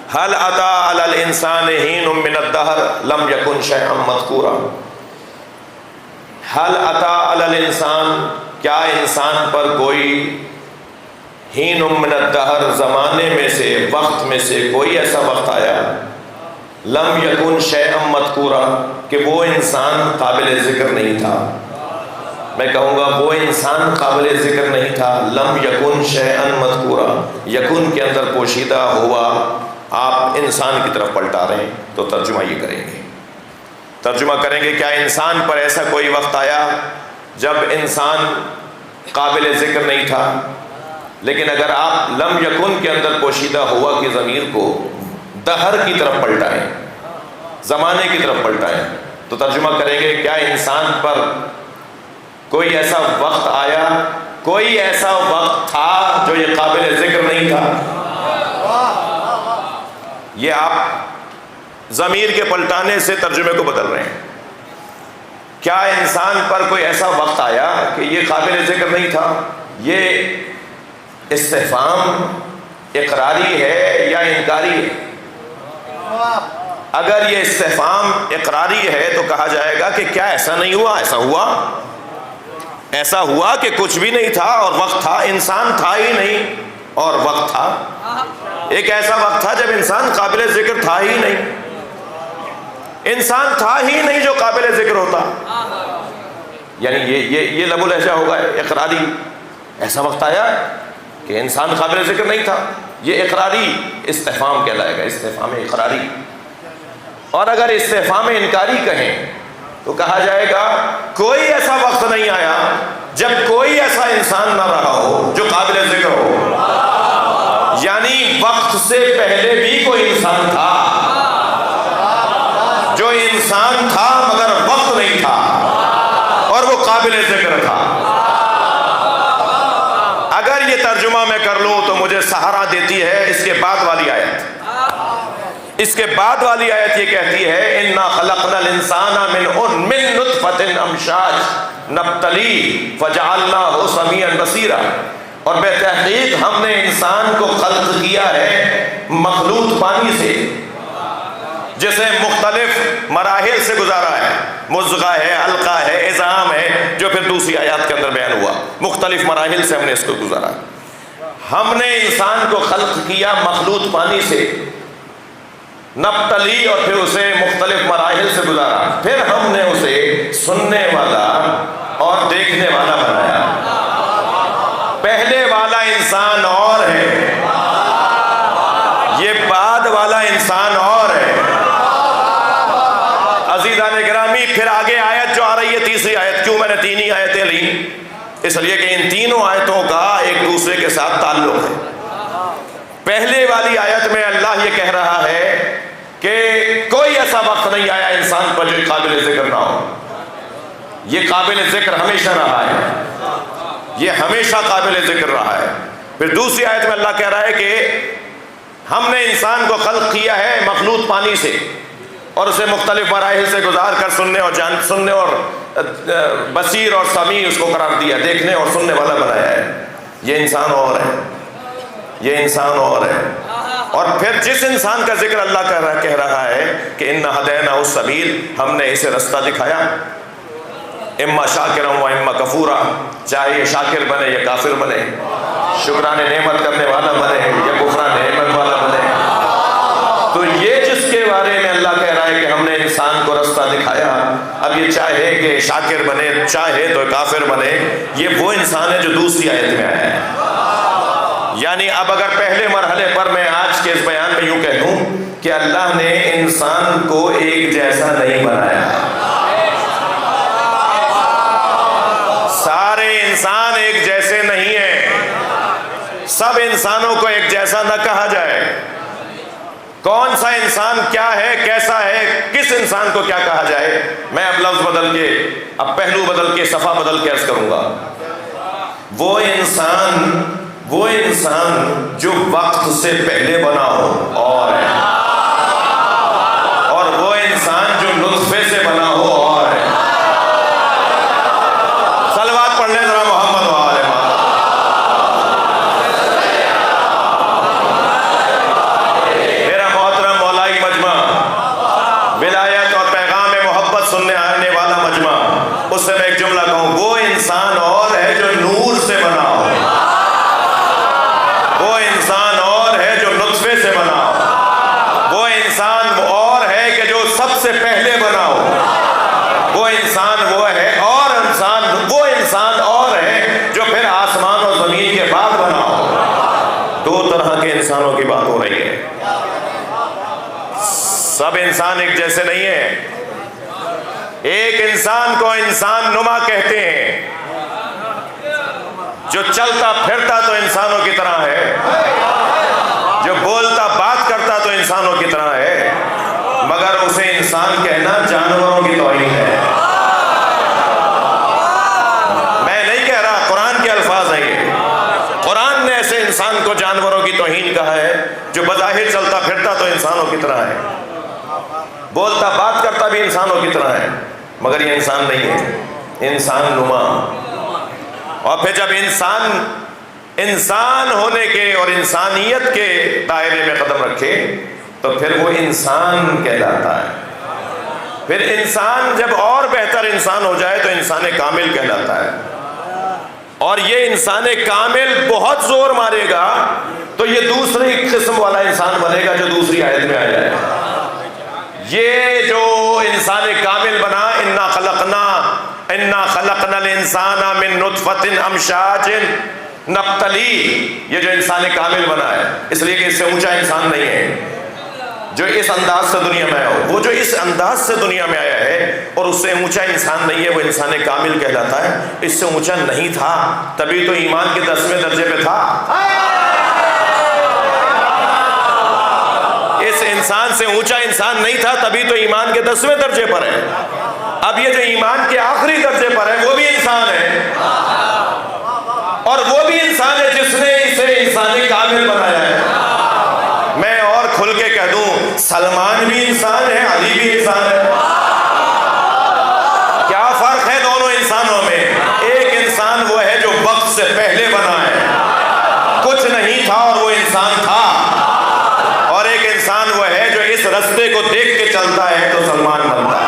هل أتى على الإنسان حين من الدهر لم يكن شيئا مذكورا. هل أتى على الإنسان، کیا انسان پر کوئی حین من الدہر زمانے میں سے، وقت میں سے کوئی ایسا وقت آیا، لم یکن شیئا مذکورا کہ وہ انسان قابل ذکر نہیں تھا. میں کہوں گا وہ انسان قابل ذکر نہیں تھا. لم یکن شیئا مذکورا، یکن کے اندر پوشیدہ ہوا. آپ انسان کی طرف پلٹا رہے ہیں تو ترجمہ یہ کریں گے، ترجمہ کریں گے کیا انسان پر ایسا کوئی وقت آیا جب انسان قابل ذکر نہیں تھا. لیکن اگر آپ لم یکن کے اندر پوشیدہ ہوا کی ضمیر کو دہر کی طرف پلٹائیں، زمانے کی طرف پلٹائیں، تو ترجمہ کریں گے کیا انسان پر کوئی ایسا وقت آیا، کوئی ایسا وقت تھا جو یہ قابل ذکر نہیں تھا. یہ آپ ضمیر کے پلٹانے سے ترجمے کو بدل رہے ہیں. کیا انسان پر کوئی ایسا وقت آیا کہ یہ قابل ذکر نہیں تھا. یہ استفہام اقراری ہے یا انکاری ہے؟ اگر یہ استفہام اقراری ہے تو کہا جائے گا کہ کیا ایسا نہیں ہوا، ایسا ہوا، ایسا ہوا کہ کچھ بھی نہیں تھا اور وقت تھا. انسان تھا ہی نہیں اور وقت تھا. ایک ایسا وقت تھا جب انسان قابل ذکر تھا ہی نہیں. انسان تھا ہی نہیں جو قابل ذکر ہوتا. یعنی یہ لب و لہجہ ہوگا اقراری. ایسا وقت آیا کہ انسان قابل ذکر نہیں تھا. یہ اقراری استفہام کہلائے گا، استفہام اقراری. اور اگر استفہام انکاری کہیں تو کہا جائے گا کوئی ایسا وقت نہیں آیا جب کوئی ایسا انسان نہ رہا ہو جو قابل ذکر ہو. یعنی وقت سے پہلے بھی کوئی انسان تھا، جو انسان تھا مگر وقت نہیں تھا اور وہ قابل ذکر تھا. اگر یہ ترجمہ میں کر لوں تو مجھے سہارا دیتی ہے اس کے بعد والی آیت. اس کے بعد والی آیت یہ کہتی ہے اِنَّا خَلَقْنَا الْإِنسَانَ مِن نُطْفَةٍ أَمْشَاجٍ نَبْتَلِيهِ فَجَعَلْنَاهُ سَمِيعًا بَصِيرًا. اور بے تحقیق ہم نے انسان کو خلق کیا ہے مخلوط پانی سے، جسے مختلف مراحل سے گزارا ہے. مضغہ ہے، علقہ ہے، عظام ہے، جو پھر دوسری آیات کے اندر بیان ہوا. مختلف مراحل سے ہم نے اس کو گزارا. ہم نے انسان کو خلق کیا مخلوط پانی سے، نبتلی، اور پھر اسے مختلف مراحل سے گزارا. پھر ہم نے اسے سننے والا اور دیکھنے والا بنایا. پہلے والا انسان اور ہے، یہ بعد والا انسان اور ہے. عزیزان گرامی، پھر آگے آیت جو آ رہی ہے تیسری آیت. کیوں میں نے تین ہی آیتیں لیں؟ اس لیے کہ ان تینوں آیتوں کا ایک دوسرے کے ساتھ تعلق ہے. پہلے والی آیت میں اللہ یہ کہہ رہا ہے کہ کوئی ایسا وقت نہیں آیا انسان پر جو قابل ذکر نہ ہو. یہ قابل ذکر ہمیشہ رہا ہے، یہ ہمیشہ قابل ذکر رہا ہے. پھر دوسری آیت میں اللہ کہہ رہا ہے کہ ہم نے انسان کو خلق کیا ہے مخلوط پانی سے اور اسے مختلف مراحل سے گزار کر سننے اور بصیر اور سمیع اس کو قرار دیا، دیکھنے اور سننے والا بنایا ہے. یہ انسان اور ہے، یہ انسان اور ہے. اور پھر جس انسان کا ذکر اللہ کہہ رہا ہے کہ اِنَّا هَدَيْنَاهُ السَّبِيلَ، ہم نے اسے رستہ دکھایا، اما شاکرا و اما کفورا، چاہے یہ شاکر بنے یا کافر بنے، شکران نعمت کرنے والا بنے یا کفران نعمت والا بنے. تو یہ جس کے بارے میں اللہ کہہ رہا ہے کہ ہم نے انسان کو رستہ دکھایا، اب یہ چاہے کہ شاکر بنے چاہے تو کافر بنے، یہ وہ انسان ہے جو دوسری آیت میں آیا ہے. یعنی اب اگر پہلے مرحلے پر میں آج کے اس بیان میں یوں کہہ دوں کہ اللہ نے انسان کو ایک جیسا نہیں بنایا. سارے انسان ایک جیسے نہیں ہیں. سب انسانوں کو ایک جیسا نہ کہا جائے. کون سا انسان کیا ہے، کیسا ہے، کس انسان کو کیا کہا جائے، میں اب لفظ بدل کے، اب پہلو بدل کے، صفحہ بدل کے عرض کروں گا. وہ انسان جو وقت سے پہلے بنا ہو اور ہے، اور وہ انسان جو نطفے سے بنا ہو اور ہے. صلوات پڑھ لیں ذرا محمد و آل محمد. میرا سب انسان ایک جیسے نہیں ہیں. ایک انسان کو انسان نما کہتے ہیں جو چلتا پھرتا تو انسانوں کی طرح ہے, جو بولتا بات کرتا تو انسانوں کی طرح ہے, مگر اسے انسان کہنا جانوروں کی توہین ہے. میں نہیں کہہ رہا, قرآن کے الفاظ ہیں یہ. قرآن نے ایسے انسان کو جانوروں کی توہین کہا ہے جو بظاہر چلتا پھرتا تو انسانوں کی طرح ہے, بولتا بات کرتا بھی انسانوں کی طرح ہے, مگر یہ انسان نہیں ہے, انسان نما. اور پھر جب انسان ہونے کے اور انسانیت کے دائرے میں قدم رکھے تو پھر وہ انسان کہلاتا ہے. پھر انسان جب اور بہتر انسان ہو جائے تو انسان کامل کہلاتا ہے. اور یہ انسان کامل بہت زور مارے گا تو یہ دوسری قسم والا انسان بنے گا جو دوسری آیت میں آیا ہے. یہ جو انسان کامل بنا, انا خلقنا الانسان من نطفۃ امشاج نبتلی, یہ جو انسان کامل بنا ہے, اس لیے کہ اس سے اونچا انسان نہیں ہے جو اس انداز سے دنیا میں آیا ہو. وہ جو اس انداز سے دنیا میں آیا ہے اور اس سے اونچا انسان نہیں ہے, وہ انسان کامل کہلاتا ہے. اس سے اونچا نہیں تھا تبھی تو ایمان کے 10ویں درجے پہ تھا. اس انسان سے اونچا انسان نہیں تھا تبھی تو ایمان کے 10ویں درجے پر ہے. اب یہ جو ایمان کے آخری درجے پر ہے وہ بھی انسان ہے, اور وہ بھی انسان ہے جس نے اسے انسان کامل بنایا ہے. میں اور کھل کے کہہ دوں, سلمان بھی انسان ہے, علی بھی انسان ہے. کیا فرق ہے دونوں انسانوں میں؟ ایک انسان وہ ہے جو وقت سے پہلے بنا ہے, کچھ نہیں تھا اور وہ انسان تھا, اور ایک انسان وہ ہے جو اس رستے کو دیکھ کے چلتا ہے تو سلمان بنتا ہے.